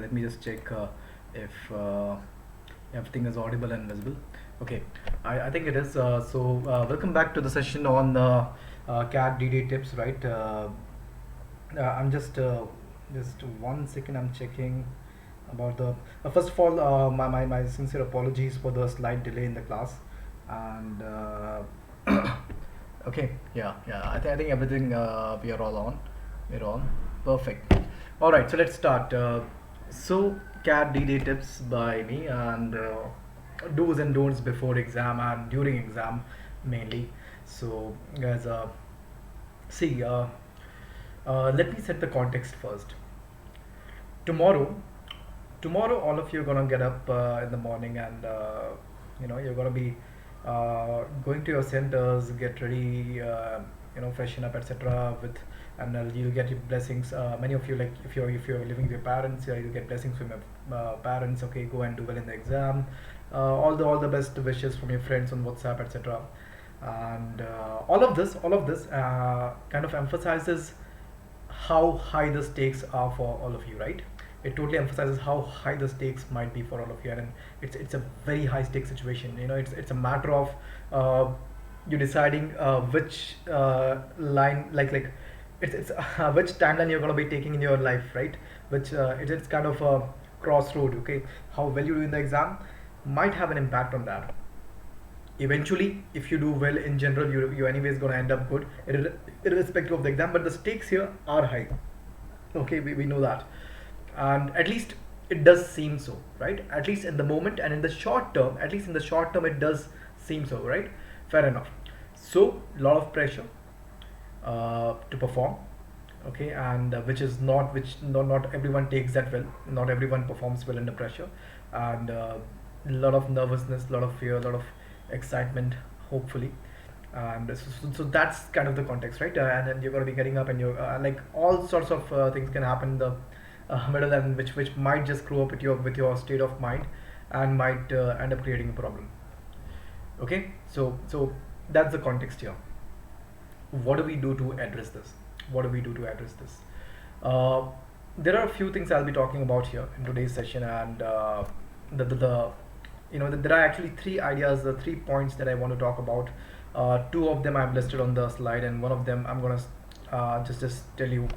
let me just check if everything is audible and visible. Okay, I think it is. Welcome back to the session on CAT DD tips, right? I'm just 1 second. I'm checking about the. First of all, my sincere apologies for the slight delay in the class, and okay, yeah. I think everything we are all on. We're on. Perfect. All right, so let's start. So CAT DD tips by me and do's and don'ts before exam and during exam mainly. So guys, see, let me set the context first. Tomorrow, tomorrow all of you are gonna get up in the morning and you're gonna be going to your centers, get ready, freshen up, etc. With and you'll get your blessings. Many of you, like if you're living with your parents, you'll get blessings from your parents. Okay, go and do well in the exam. All the best wishes from your friends on WhatsApp, etc. And all of this kind of emphasizes how high the stakes are for all of you, right? It totally emphasizes how high the stakes might be for all of you, and it's a very high stake situation. It's a matter of you deciding which line, like it's which timeline you're going to be taking in your life, right? Which it's kind of a crossroad. Okay, how well you do in the exam might have an impact on that. Eventually, if you do well in general, you anyways going to end up good, irrespective of the exam. But the stakes here are high. Okay, we know that, and at least it does seem so, right? At least in the moment, and in the short term, at least in the short term, it does seem so, right? Fair enough. So lot of pressure to perform, okay, and not everyone takes that well. Not everyone performs well under pressure, and a lot of nervousness, a lot of fear, a lot of excitement, hopefully. And so that's kind of the context, right? And then you're going to be getting up, and you're like all sorts of things can happen in the middle, and which might just screw up with your state of mind, and might end up creating a problem. Okay, so that's the context here. What do we do to address this? What do we do to address this? uh, there are a few things I'll be talking about here in today's session, and there are actually three ideas, the 3 points that I want to talk about. Two of them I've listed on the slide, and one of them I'm gonna just tell you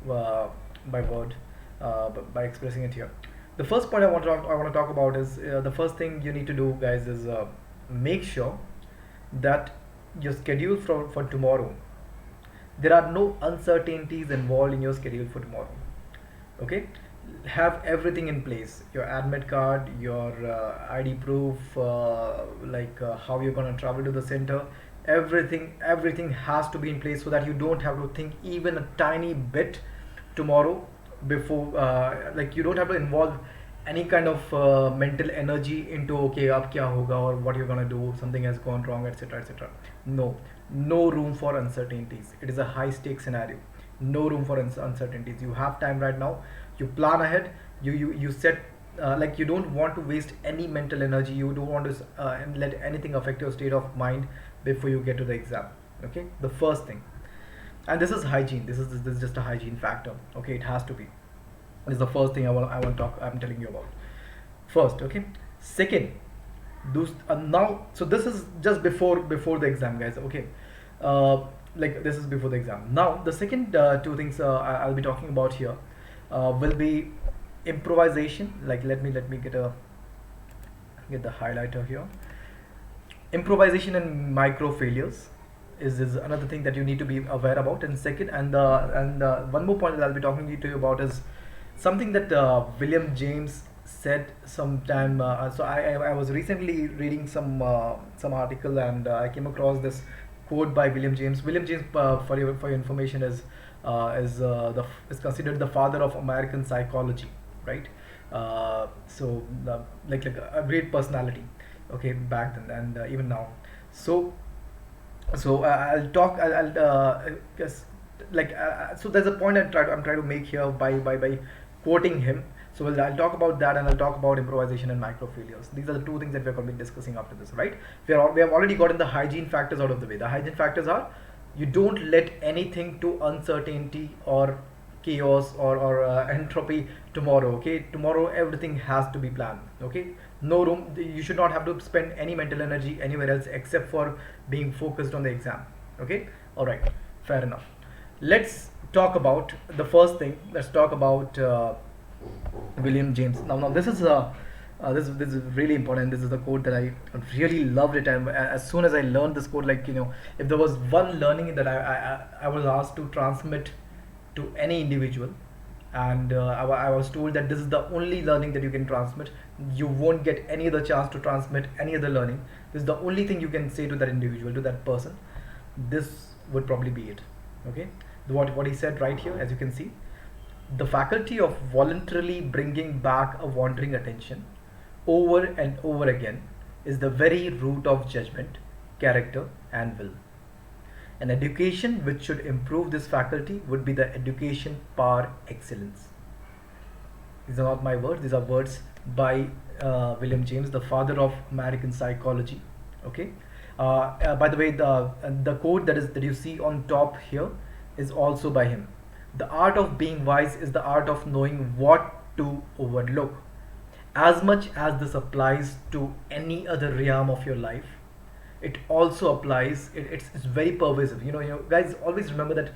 by word, by expressing it here. The first point I want to talk about is the first thing you need to do, guys, is make sure that your schedule for tomorrow, there are no uncertainties involved in your schedule for tomorrow. Okay, have everything in place: your admit card, your ID proof, how you're going to travel to the center. Everything has to be in place so that you don't have to think even a tiny bit tomorrow before, like you don't have to involve any kind of mental energy into, okay, ab kya hoga, or what you're gonna do, something has gone wrong, etc., etc. No room for uncertainties. It is a high stakes scenario. No room for uncertainties. You have time right now. You plan ahead. You set, like, you don't want to waste any mental energy. You don't want to let anything affect your state of mind before you get to the exam. Okay, the first thing. And this is hygiene. This is just a hygiene factor. Okay, it has to be. This is the first thing I want to talk. I'm telling you about first. Okay, second, now, so this is just before the exam, guys. Okay, like this is before the exam. Now the second two things I'll be talking about here will be improvisation. Like, let me get the highlighter here. Improvisation and micro failures is another thing that you need to be aware about. And second, and one more point that I'll be talking to you about is something that William James said sometime. So I was recently reading some article, and I came across this quote by William James. William James, for your information, is considered the father of American psychology, right? Like a great personality. Okay, back then and even now. So I'll talk. I'll guess, like so. There's a point I'm trying to make here by quoting him. So I'll talk about that, and I'll talk about improvisation and micro failures. These are the two things that we're going to be discussing after this, right? We have already gotten the hygiene factors out of the way. The hygiene factors are: you don't let anything to uncertainty or chaos or entropy tomorrow. Okay, tomorrow everything has to be planned. Okay, no room, you should not have to spend any mental energy anywhere else except for being focused on the exam. Okay, all right, fair enough. Let's talk about the first thing. Let's talk about William James. Now this is really important. This is the quote that I really loved it, and as soon as I learned this quote, like, if there was one learning that I was asked to transmit to any individual, and I was told that this is the only learning that you can transmit. You won't get any other chance to transmit any other learning. This is the only thing you can say to that individual, to that person. This would probably be it. Okay, what he said right here, as you can see, the faculty of voluntarily bringing back a wandering attention over and over again is the very root of judgment, character, and will. An education which should improve this faculty would be the education par excellence. These are not my words, these are words by William James, the father of American psychology. Okay. By the way, the quote that you see on top here is also by him. The art of being wise is the art of knowing what to overlook. As much as this applies to any other realm of your life, it also applies. It's very pervasive. Guys, always remember that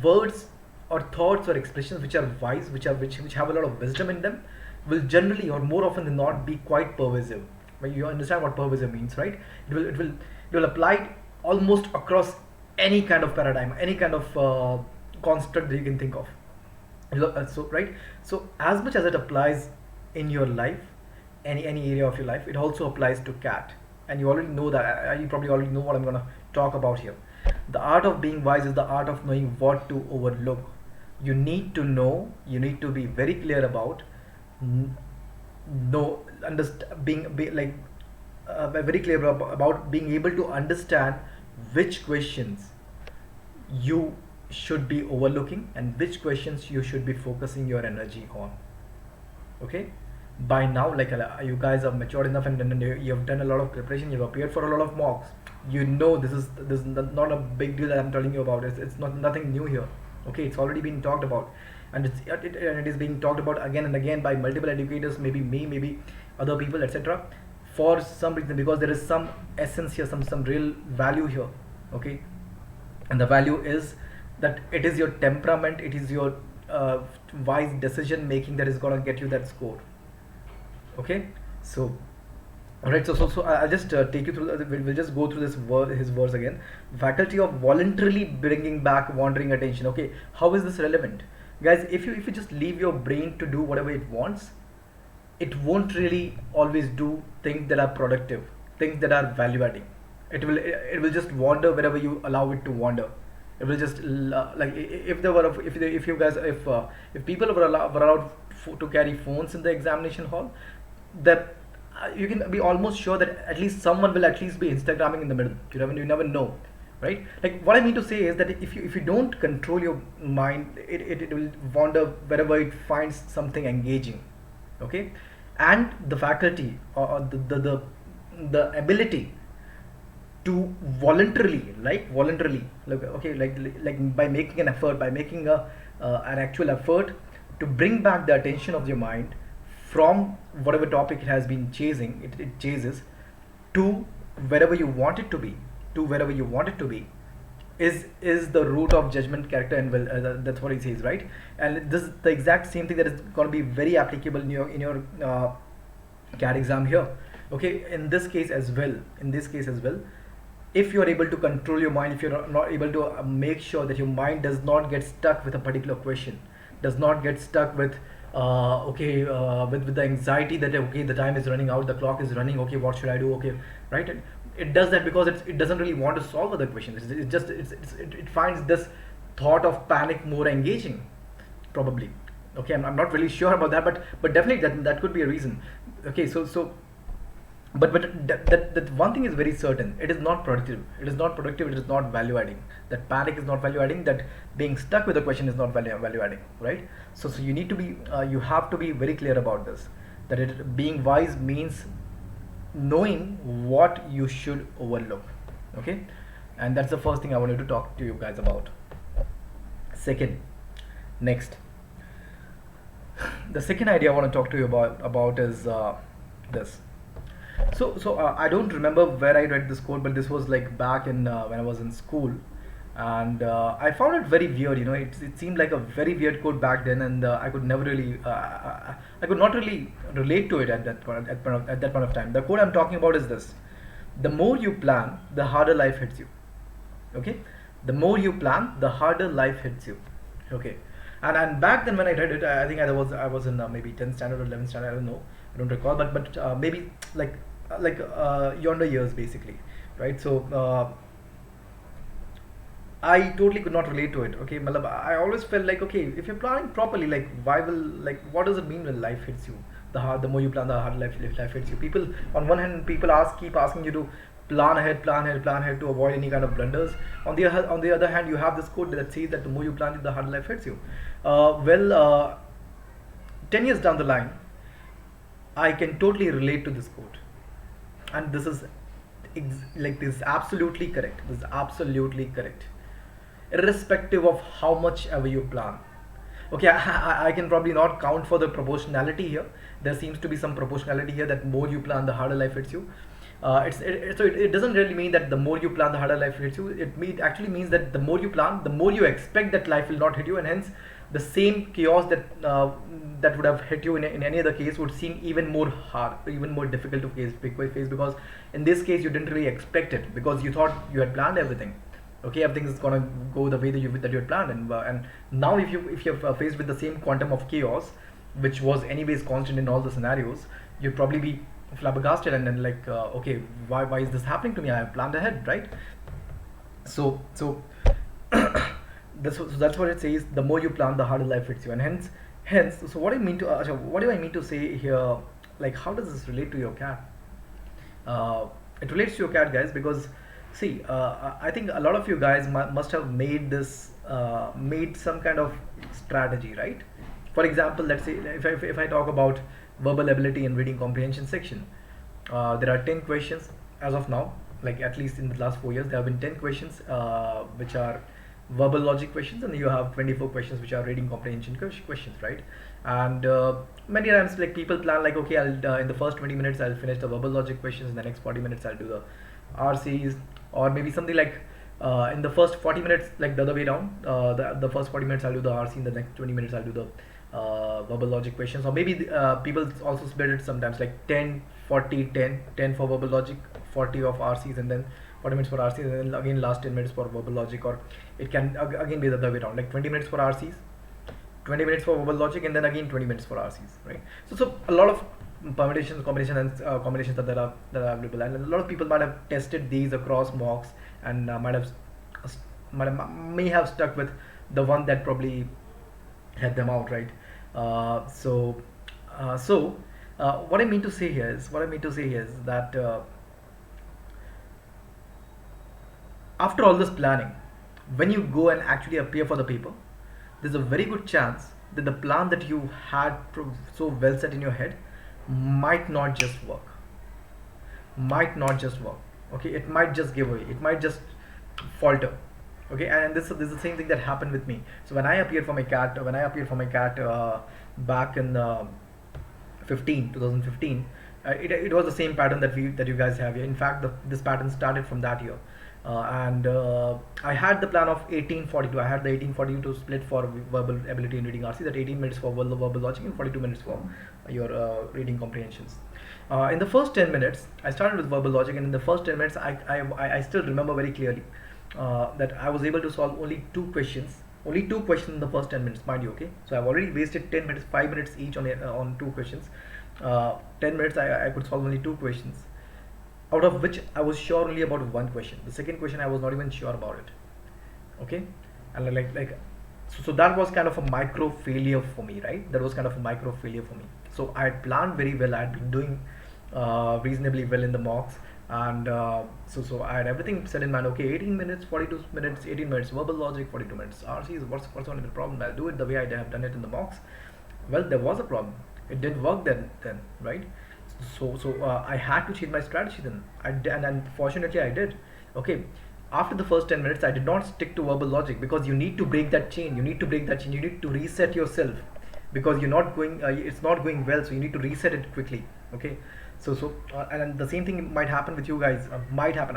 words or thoughts or expressions which are wise, which have a lot of wisdom in them, will generally or more often than not be quite pervasive. When you understand what pervasive means, right? It will apply almost across any kind of paradigm, any kind of construct that you can think of. So as much as it applies in your life, any area of your life, it also applies to CAT. And you already know that. You probably already know what I'm going to talk about here. The art of being wise is the art of knowing what to overlook. You need to know, you need to be very clear about very clear about being able to understand which questions you should be overlooking and which questions you should be focusing your energy on. Okay, by now, like, you guys are matured enough, and you have done a lot of preparation, you've appeared for a lot of mocks. This is not a big deal that I'm telling you about. It's not nothing new here. Okay, it's already been talked about, and it is being talked about again and again by multiple educators, maybe me, maybe other people, etc., for some reason, because there is some essence here, some real value here. Okay, and the value is that it is your temperament, it is your wise decision making that is gonna get you that score. Okay, so alright, so I'll just take you through. We'll just go through his words again. Faculty of voluntarily bringing back wandering attention. Okay, how is this relevant, guys? If you just leave your brain to do whatever it wants, it won't really always do things that are productive, things that are value adding. It will just wander wherever you allow it to wander. It will just like, if people were allowed to carry phones in the examination hall, that you can be almost sure that at least someone will at least be Instagramming in the middle. You never know, right? Like, what I mean to say is that if you don't control your mind, it will wander wherever it finds something engaging. Okay, and the faculty or the ability to voluntarily, like by making an effort, by making an actual effort to bring back the attention of your mind from whatever topic it has been chasing, it chases, to wherever you want it to be, is the root of judgment, character, and will. That's what he says, right? And this is the exact same thing that is going to be very applicable in your CAT exam here. Okay, in this case as well, if you are able to control your mind, if you're not able to make sure that your mind does not get stuck with a particular question, does not get stuck with with the anxiety that, okay, the time is running out, the clock is running, okay, what should I do, okay, right? It does that because it doesn't really want to solve other questions. It finds this thought of panic more engaging, probably. Okay, I'm not really sure about that, but definitely that could be a reason. Okay, but that one thing is very certain: it is not productive. It is not productive. It is not value adding. That panic is not value adding. That being stuck with a question is not value adding, right? So you need to be you have to be very clear about this. That being wise means knowing what you should overlook. Okay, and that's the first thing I wanted to talk to you guys about. Second, Next, the second idea I want to talk to you about is this. So I don't remember where I read this quote, but this was like back in when I was in school, and I found it very weird. You know, it seemed like a very weird quote back then, and I could never really, I could not really relate to it at that point at that point of time. The quote I'm talking about is this: the more you plan, the harder life hits you. Okay, the more you plan, the harder life hits you. Okay, and back then when I read it, I think I was in maybe 10th standard or 11th standard. I don't know, I don't recall, but maybe yonder years basically, right? So I totally could not relate to it. Okay, malab, I always felt like, okay, if you're planning properly, like why will, like what does it mean when life hits you? The more you plan, the harder life hits you. People, on one hand, people keep asking you to plan ahead, plan ahead, plan ahead to avoid any kind of blunders. On the other hand, you have this quote that says that the more you plan, the harder life hits you. 10 years down the line, I can totally relate to this quote, and this is this is absolutely correct. This is absolutely correct, irrespective of how much ever you plan. Okay, I can probably not count for the proportionality here. There seems to be some proportionality here, that more you plan, the harder life hits you. It doesn't really mean that the more you plan, the harder life hits you. Actually means that the more you plan, the more you expect that life will not hit you, and hence the same chaos that would have hit you in any other case would seem even more hard, even more difficult to face, because in this case you didn't really expect it, because you thought you had planned everything. Okay, everything is gonna go the way that you had planned, and now if you're faced with the same quantum of chaos, which was anyways constant in all the scenarios, you'd probably be flabbergasted, and then like, okay, why is this happening to me? I have planned ahead, right? So that's what it says. The more you plan, the harder life hits you, and hence. So what do I mean to say here? Like, how does this relate to your cat? It relates to your cat, guys, because see, I think a lot of you guys must have made some kind of strategy, right? For example, let's say if I talk about verbal ability and reading comprehension section, there are 10 questions as of now. Like, at least in the last 4 years, there have been 10 questions which are verbal logic questions, and you have 24 questions which are reading comprehension questions, right? And many times, like, people plan like, okay, I'll in the first 20 minutes I'll finish the verbal logic questions, in the next 40 minutes I'll do the RCs, or maybe something like, in the first 40 minutes, like the other way around, the first 40 minutes I'll do the RC, in the next 20 minutes I'll do the verbal logic questions. Or maybe people also split it sometimes, like 10 40 10 10 for verbal logic, 40 of RCs, and then 40 minutes for RCs, and then again last 10 minutes for verbal logic. Or it can again be the other way around, like 20 minutes for RCs, 20 minutes for verbal logic, and then again 20 minutes for RCs, right? So a lot of permutations, combinations, and combinations that are available, and a lot of people might have tested these across mocks, and may have stuck with the one that probably had them out, right? What I mean to say here is that after all this planning, when you go and actually appear for the paper, there's a very good chance that the plan that you had so well set in your head might not just work. Okay, it might just give away, it might just falter. Okay, and this is the same thing that happened with me. So when I appeared for my CAT back in 2015, it was the same pattern that you guys have here. In fact, this pattern started from that year. And I had the plan of 1842. I had the 1842 to split for verbal ability and reading RC, that 18 minutes for verbal logic and 42 minutes for your reading comprehensions. In the first 10 minutes, I started with verbal logic, and in the first 10 minutes, I still remember very clearly that I was able to solve only two questions in the first 10 minutes, mind you. Okay, so I've already wasted 10 minutes, 5 minutes each on two questions. 10 minutes, I could solve only two questions, out of which I was sure only about one question. The second question, I was not even sure about it. Okay, and so that was kind of a micro failure for me, right? That was kind of a micro failure for me. So I had planned very well. I had been doing reasonably well in the mocks, and so I had everything set in mind. Okay, 18 minutes, 42 minutes, 18 minutes verbal logic, 42 minutes RCs. What's only the problem? I'll do it the way I have done it in the mocks. Well, there was a problem. It didn't work then, right? So I had to change my strategy then. And fortunately I did. Okay, after the first 10 minutes I did not stick to verbal logic, because you need to break that chain. You need to break that chain. You need to reset yourself, because you're not going. It's not going well, so you need to reset it quickly. Okay. And the same thing might happen with you guys. Might happen.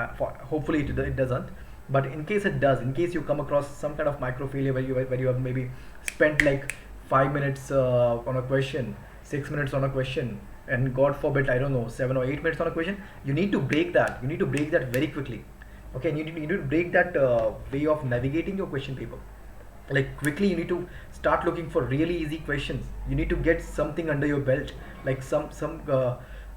Hopefully it doesn't. But in case it does, in case you come across some kind of micro failure where you have maybe spent like 5 minutes on a question, 6 minutes on a question, and God forbid, I don't know, 7 or 8 minutes on a question, you need to break that. You need to break that very quickly. Okay, and you need to break that way of navigating your question paper. Like quickly, you need to start looking for really easy questions. You need to get something under your belt, like some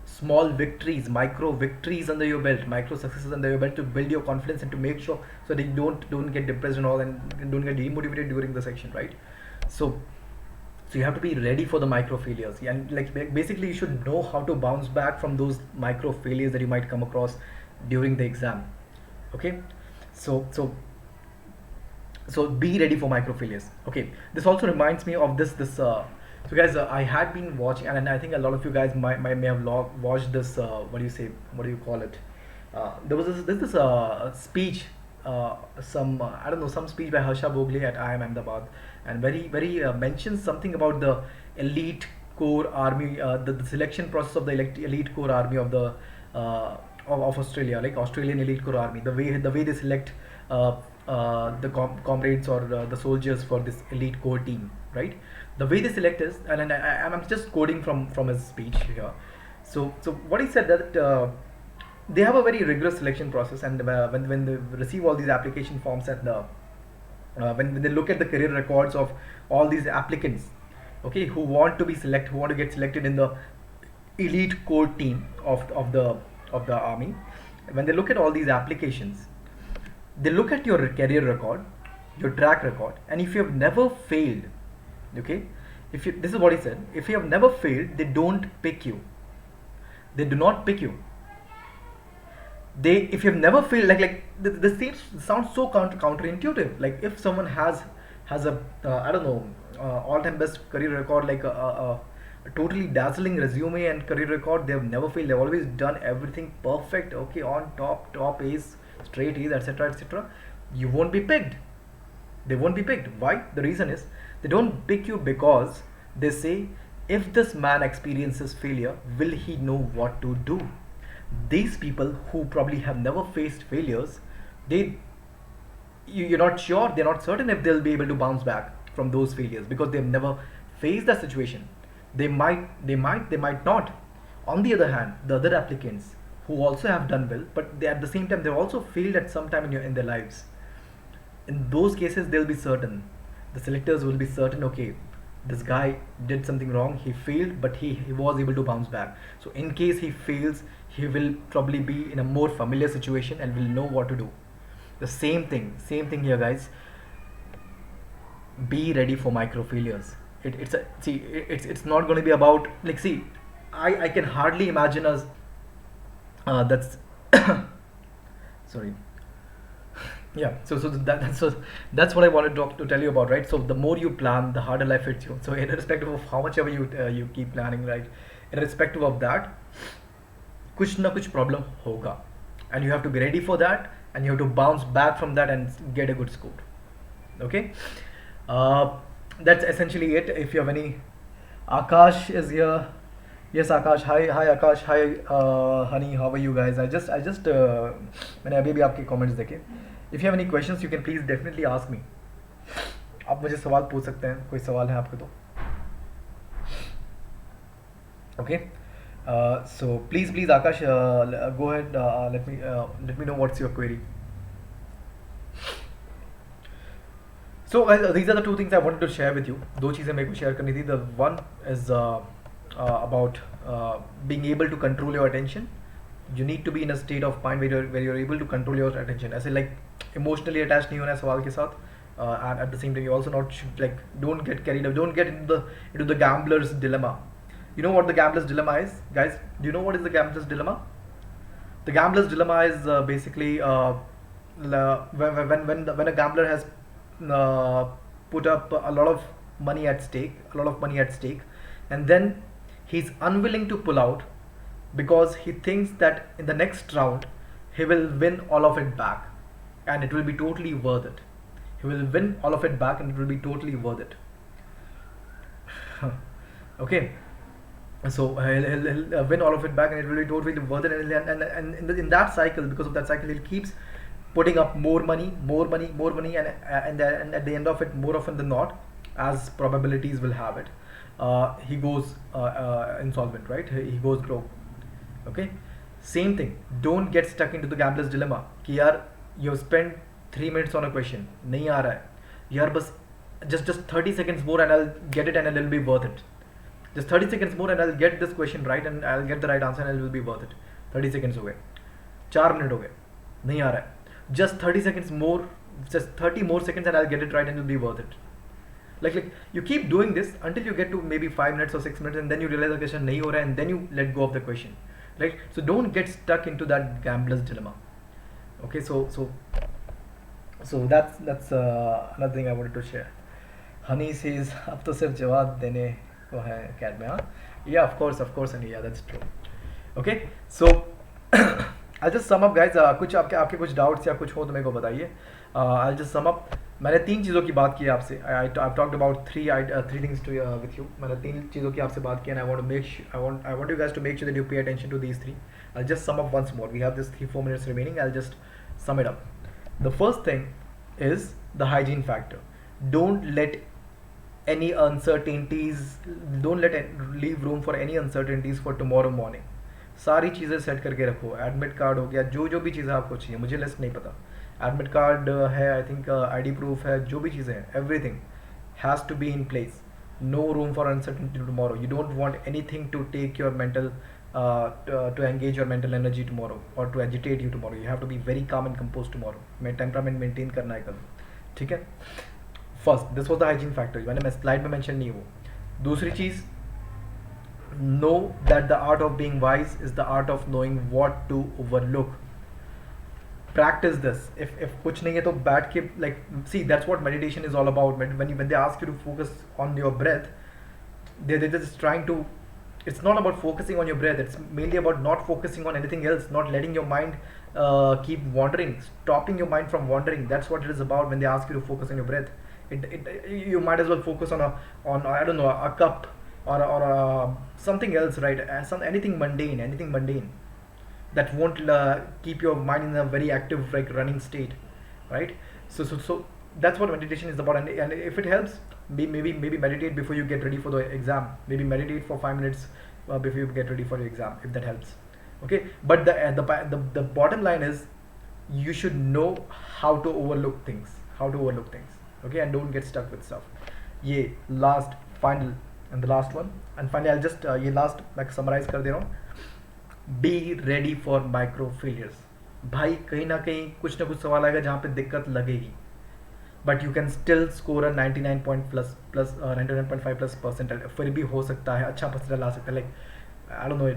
small victories, micro victories under your belt, micro successes under your belt, to build your confidence and to make sure so that you don't get depressed and all, and don't get demotivated during the section, right? So you have to be ready for the micro failures, and like basically you should know how to bounce back from those micro failures that you might come across during the exam. Okay, so be ready for micro failures. Okay, this also reminds me of this so guys, I had been watching, and I think a lot of you guys may have watched this what do you call it, there was this speech, some I don't know, some speech by Harsha Bogle at IIM Ahmedabad, and very mentions something about the elite core army, the selection process of the elite core army of the of Australia, like Australian elite core army, the way they select the comrades or the soldiers for this elite core team, right? The way they select is, and I'm just quoting from his speech here. So what he said, that they have a very rigorous selection process, and when they receive all these application forms, and when they look at the career records of all these applicants, okay, who want to get selected in the elite core team of the army, when they look at all these applications, they look at your career record, your track record, and if you have never failed, okay, this is what he said, if you have never failed, they don't pick you. They do not pick you. If you have never failed, like the thing sounds so counterintuitive. Like if someone has a I don't know, all-time best career record, like a totally dazzling resume and career record, they have never failed, they've always done everything perfect, okay, on top A's, straight A's, etc., you won't be picked. They won't be picked. Why? The reason is, they don't pick you because they say, if this man experiences failure, will he know what to do? These people who probably have never faced failures, you're not sure, they're not certain if they'll be able to bounce back from those failures, because they've never faced that situation. They might not. On the other hand, the other applicants who also have done well, but at the same time they've also failed at some time in their lives, in those cases they'll be certain, the selectors will be certain, okay, this guy did something wrong, he failed, but he was able to bounce back. So in case he fails, he will probably be in a more familiar situation and will know what to do. The same thing here, guys. Be ready for micro failures. It's not going to be about, like, see, I can hardly imagine us that's sorry, yeah, so that's what I wanted to tell you about, right? So the more you plan, the harder life hits you. So irrespective of how much ever you keep planning, right, irrespective of that, kuch na kuch problem hoga, and you have to be ready for that, and you have to bounce back from that and get a good score. Okay, that's essentially it. If you have any, Akash is here. Yes, Akash. Hi Akash. Hi honey. How are you guys? I just मैंने अभी भी आपके comments देखे. If you have any questions, you can please definitely ask me. आप मुझे सवाल पूछ सकते हैं. कोई सवाल है आपके तो? Okay. So please Akash, go ahead. Let me know what's your query. So these are the two things I wanted to share with you. दो चीज़ें मेरे को share करनी थी. The one is about being able to control your attention. You need to be in a state of mind where you're able to control your attention. ऐसे like emotionally attached नहीं होना है सवाल के साथ. And at the same time, you also not like, don't get carried away. Don't get into the gambler's dilemma. You know what the gambler's dilemma is, guys? Do you know what is the gambler's dilemma? The gambler's dilemma is basically when a gambler has put up a lot of money at stake, and then he's unwilling to pull out because he thinks that in the next round he will win all of it back, and it will be totally worth it. He will win all of it back and it will be totally worth it. Okay, so he'll win all of it back and it will be totally worth it, and in that cycle, because of that cycle, he keeps putting up more money, more money, more money, and at the end of it, more often than not, as probabilities will have it, he goes insolvent, right? He goes broke. Okay, same thing. Don't get stuck into the gambler's dilemma कि यार you spend 3 minutes on a question, नहीं आ रहा है यार, बस just 30 seconds more and I'll get it and it'll be worth it. Just 30 seconds more and I'll get this question right and I'll get the right answer and it will be worth it. 30 seconds हो गए, 4 minute हो गए, नहीं आ रहा है, just 30 seconds more, just 30 more seconds and I'll get it right and it'll be worth it. Like you keep doing this until you get to maybe 5 minutes or 6 minutes and then you realize the question नहीं हो रहा है and then you let go of the question, right? So don't get stuck into that gambler's dilemma. Okay, so that's another thing I wanted to share. Honey says अब तो सिर्फ जवाब देने को है CAT में, हाँ? Yeah, of course, honey, yeah, that's true. Okay, so I'll just sum up, guys. कुछ आपके कुछ doubts या कुछ हो तो मेरे को बताइए. I'll just sum up. मैंने 3 चीज़ों की बात की है आपसे. I've talked about three things to with you. मैंने 3 चीज़ों की आपसे बात की and I want you guys to make sure that you pay attention to these 3. I'll just sum up once more. We have just 3-4 minutes remaining. I'll just sum it up. The first thing is the hygiene factor. Don't let any uncertainties, leave room for any uncertainties for tomorrow morning. सारी चीज़ें set करके रखो. Admit card हो गया, जो भी चीज़ें आपको चाहिए, मुझे लिस्ट नहीं पता. एडमिट कार्ड है, आई थिंक ID प्रूफ है, जो भी चीज़ें हैं, everything has to be in place. No room for uncertainty tomorrow. You don't want anything to take your mental to engage your mental energy tomorrow or to agitate you tomorrow. You have to be very calm and composed tomorrow. मैं temperament maintain करना है कल, ठीक है? First, this was the hygiene factor. मैंने slide में mention नहीं वो. दूसरी चीज़, know that the art of being wise is the art of knowing what to overlook. Practice this. If कुछ नहीं है तो बैठ के, like, see, that's what meditation is all about. When they ask you to focus on your breath, they're just trying to. It's not about focusing on your breath. It's mainly about not focusing on anything else, not letting your mind keep wandering, stopping your mind from wandering. That's what it is about when they ask you to focus on your breath. You might as well focus on I don't know, a cup or something else, right? Anything mundane that won't keep your mind in a very active, like, running state, right? So that's what meditation is about. And if it helps, maybe meditate before you get ready for the exam. Maybe meditate for 5 minutes before you get ready for your exam, if that helps. Okay, but the bottom line is you should know how to overlook things. Okay, and don't get stuck with stuff. ये last, final and the last one, and finally I'll just ये last मैं summarize कर दे रहा हूँ. Be ready for micro failures. भाई कहीं ना कुछ सवाल आएगा जहाँ पे दिक्कत लगेगी, but you can still score a 99 point plus 99.5 plus percentile. फिर भी हो सकता है अच्छा percentile आ सकता है. Like, I don't know,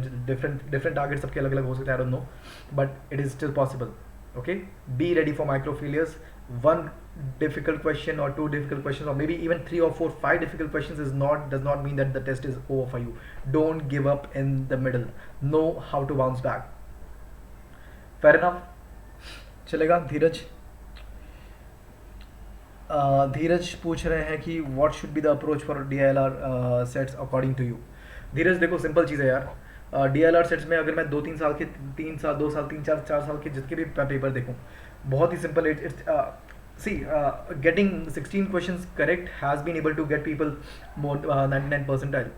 different targets सबके अलग हो सकते हैं, I don't know, but it is still possible. Okay, be ready for micro failures. One difficult question or 2 difficult questions or maybe even 3 or 4, 5 difficult questions does not mean that the test is over for you. Don't give up in the middle. Know how to bounce back. Fair enough? चलेगा? धीरज पूछ रहे हैं कि what should be the approach for DILR sets according to you. धीरज देखो, simple चीज़ है यार. DILR sets में अगर मैं 2-3 साल के 3 साल 2 साल 3-4 साल के जितने भी पेपर देखूँ, बहुत ही simple. Getting 16 questions correct has been able to get people more 99 percentile.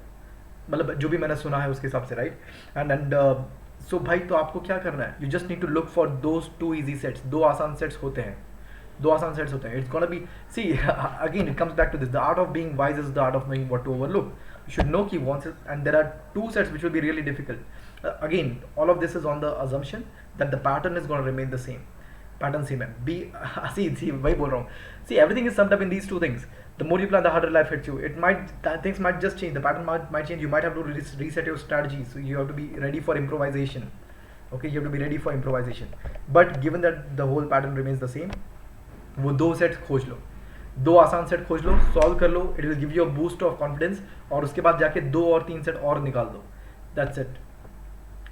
मतलब जो भी मैंने सुना है उसके हिसाब से, right? And so भाई, तो आपको क्या करना है? You just need to look for those 2 easy sets. 2 आसान सेट्स होते हैं. It's gonna be, see, again it comes back to this. The art of being wise is the art of knowing what to overlook. You should know key once, and there are 2 sets which will be really difficult. Again, all of this is on the assumption that the pattern is going to remain the same. Pattern same है. See, वही बोल रहा हूँ. See, everything is summed up in these 2 things. The more you plan, the harder life hits you. Things might just change. The pattern might change. You might have to reset your strategy. So you have to be ready for improvisation. Okay, you have to be ready for improvisation. But given that the whole pattern remains the same, वो 2 set खोज लो, 2 आसान set खोज लो, solve कर लो. It will give you a boost of confidence, और उसके बाद जाके 2 और 3 सेट और निकाल दो. That's it.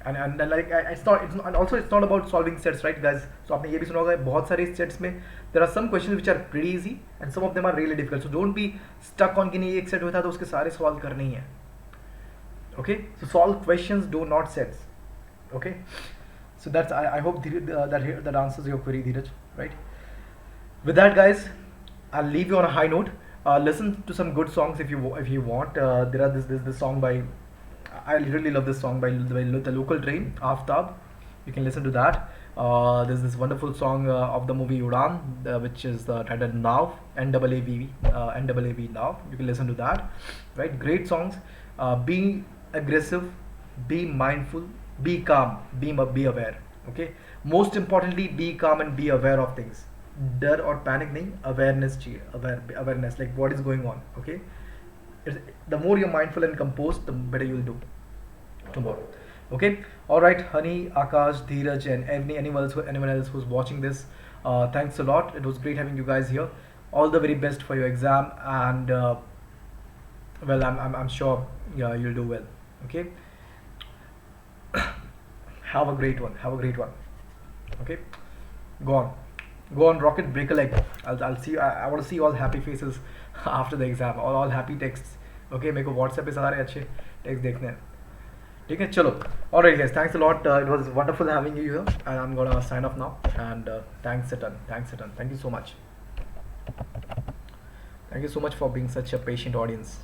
and like it's not, and also it's not about solving sets, right guys? So आपने ये भी सुना होगा बहुत सारे sets में there are some questions which are pretty easy and some of them are really difficult, so don't be stuck on कि नहीं एक set होता तो उसके सारे सवाल करने ही हैं. Okay, so solve questions, do not sets. Okay, so that's I hope that answers your query, Dheeraj, right? With that, guys, I'll leave you on a high note. Listen to some good songs if you want. There are this song by, I really love this song by the local train, Aftab. You can listen to that. There's this wonderful song of the movie Udan, which is titled Now, NAAV, NAAV Now. You can listen to that. Right, great songs. Be aggressive, be mindful, be calm, be aware. Okay. Most importantly, be calm and be aware of things. डर और panic नहीं, awareness चाहिए. Awareness, like what is going on. Okay, the more you're mindful and composed, the better you'll do tomorrow. Okay, all right, Honey, Akash, Dheeraj, and anyone else who's watching this, thanks a lot. It was great having you guys here. All the very best for your exam, and well, I'm sure you'll do well. Okay, have a great one. Okay, go on, rocket, break a leg. I'll see. I want to see all happy faces after the exam. All happy texts. Okay, मेरे को WhatsApp पे सारे अच्छे text देखने हैं. ठीक है, चलो. Alright guys, thanks a lot. It was wonderful having you here, and I'm gonna sign off now. And thanks a ton. Thank you so much. Thank you so much for being such a patient audience.